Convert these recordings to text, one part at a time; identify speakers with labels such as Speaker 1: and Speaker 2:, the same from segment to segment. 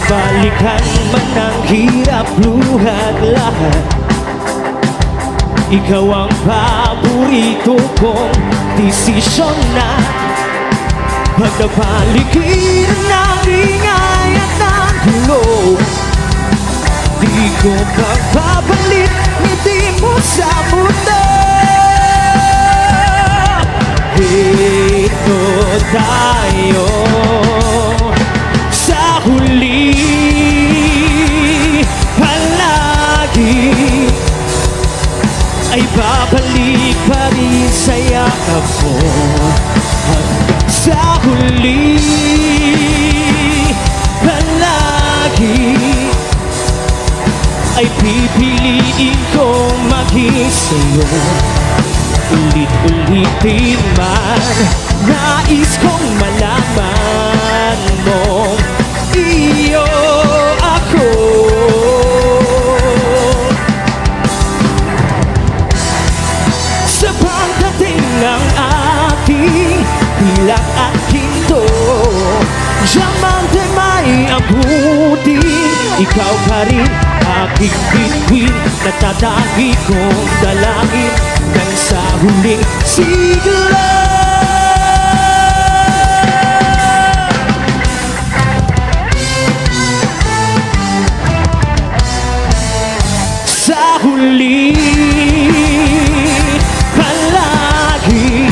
Speaker 1: Balikan man ang hirap, luhat lahat, ikaw ang paborito kong desisyon na. Pag napaligiran ng ingay at ng gulo, di ko pagpapalit ngiti mo sa mundo. Dito tayo sa huli, palagi ay babalik pa rin sa yakap mo. Hanggang sa huli, palagi ay pipiliin ko maging sa'yo. Ulit-ulitin man, nais kong malaman mo, iyo ako. Sa pagdating ng ating bilang at ginto, diamante may abutin, ikaw pa rin aking bituin, natatagi kong dalangin hanggang sa huling sigla. Sa huli, palagi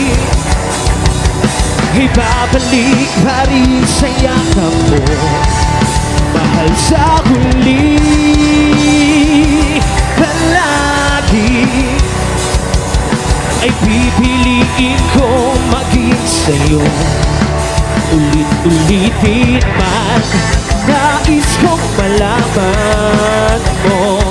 Speaker 1: ibabalik pa rin sa yakap mo. Mahal sa huli, palagi ay pipiliin ko maging sa'yo. Ulit-ulitin man, nais kong malaman mo,